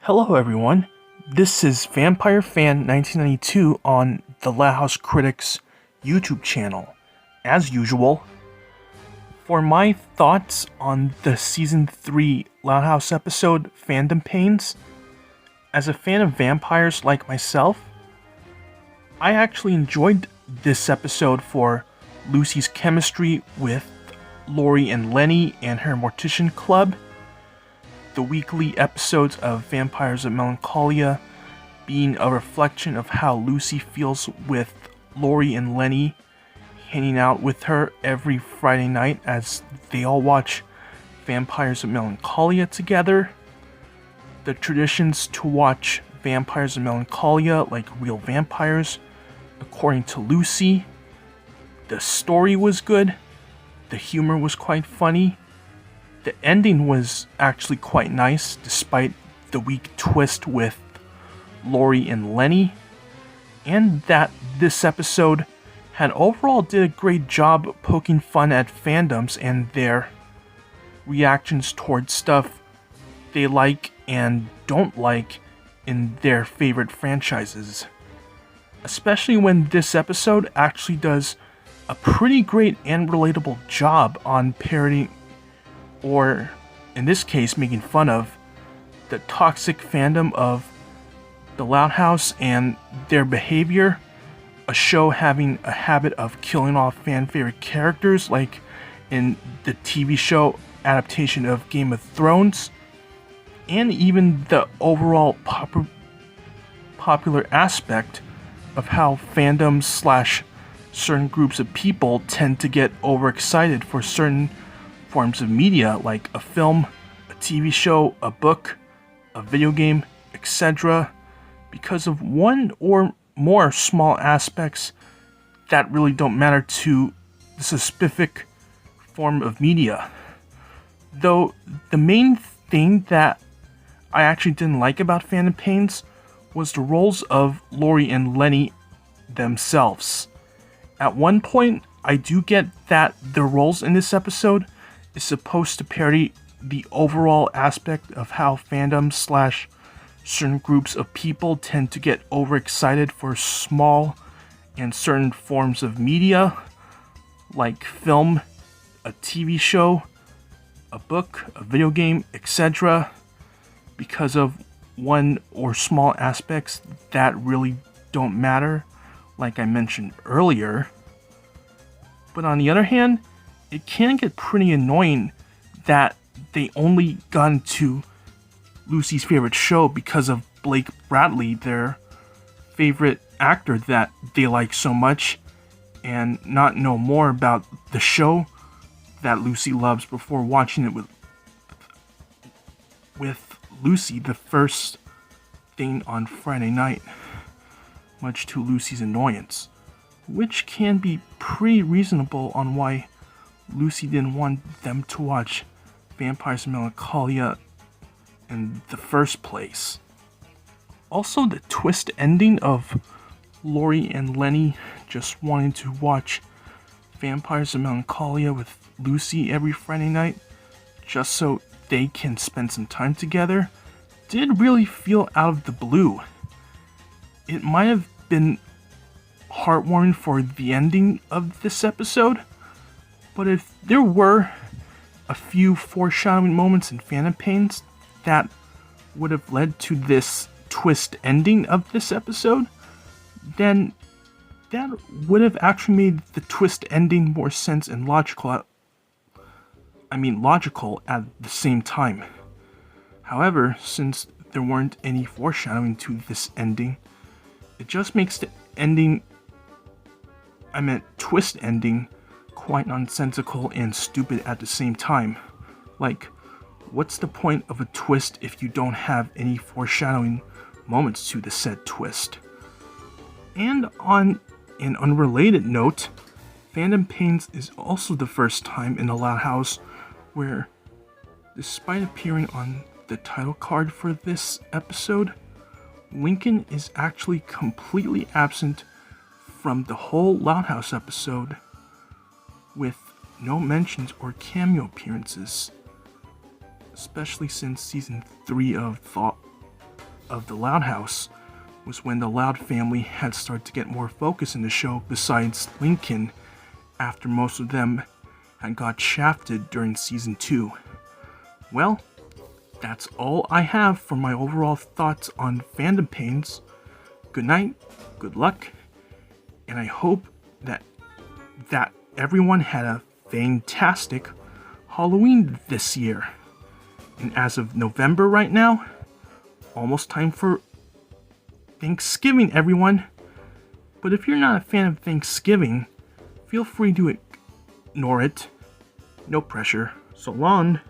Hello everyone, this is Vampirefan 1992 on the Loud House Critics YouTube channel. As usual, for my thoughts on the Season 3 Loud House episode, Fandom Pains, as a fan of vampires like myself, I actually enjoyed this episode for Lucy's chemistry with Lori and Lenny and her Mortician Club, the weekly episodes of Vampires of Melancholia being a reflection of how Lucy feels with Lori and Lenny hanging out with her every Friday night as they all watch Vampires of Melancholia together. The traditions to watch Vampires of Melancholia like real vampires, according to Lucy. The story was good, the humor was quite funny. The ending was actually quite nice, despite the weak twist with Lori and Lenny, and that this episode had overall did a great job poking fun at fandoms and their reactions towards stuff they like and don't like in their favorite franchises. Especially when this episode actually does a pretty great and relatable job on parodying, or in this case making fun of, the toxic fandom of the Loud House and their behavior, a show having a habit of killing off fan favorite characters like in the TV show adaptation of Game of Thrones, and even the overall popular aspect of how fandoms slash certain groups of people tend to get overexcited for certain forms of media like a film, a TV show, a book, a video game, etc., because of one or more small aspects that really don't matter to the specific form of media. Though the main thing that I actually didn't like about Fandom Pains was the roles of Lori and Lenny themselves. At one point, I do get that the roles in this episode is supposed to parody the overall aspect of how fandoms slash certain groups of people tend to get overexcited for small and certain forms of media, like film, a TV show, a book, a video game, etc., because of one or small aspects that really don't matter, like I mentioned earlier. But on the other hand, it can get pretty annoying that they only got into Lucy's favorite show because of Blake Bradley, their favorite actor that they like so much, and not know more about the show that Lucy loves before watching it with Lucy the first thing on Friday night, much to Lucy's annoyance, which can be pretty reasonable on why Lucy didn't want them to watch Vampires of Melancholia in the first place. Also, the twist ending of Lori and Lenny just wanting to watch Vampires of Melancholia with Lucy every Friday night just so they can spend some time together did really feel out of the blue. It might have been heartwarming for the ending of this episode, but if there were a few foreshadowing moments in Fandom Pains that would have led to this twist ending of this episode, then that would have actually made the twist ending more sense and logical at the same time. However, since there weren't any foreshadowing to this ending, it just makes the twist ending quite nonsensical and stupid at the same time. Like, what's the point of a twist if you don't have any foreshadowing moments to the said twist? And on an unrelated note, Fandom Pains is also the first time in the Loud House where, despite appearing on the title card for this episode, Lincoln is actually completely absent from the whole Loud House episode, with no mentions or cameo appearances, especially since Season 3 of of the Loud House was when the Loud family had started to get more focus in the show besides Lincoln, after most of them had got shafted during season 2. Well, that's all I have for my overall thoughts on Fandom Pains. Good night, good luck, and I hope that everyone had a fantastic Halloween this year. And as of November right now, almost time for Thanksgiving, everyone. But if you're not a fan of Thanksgiving, feel free to ignore it. No pressure. So long.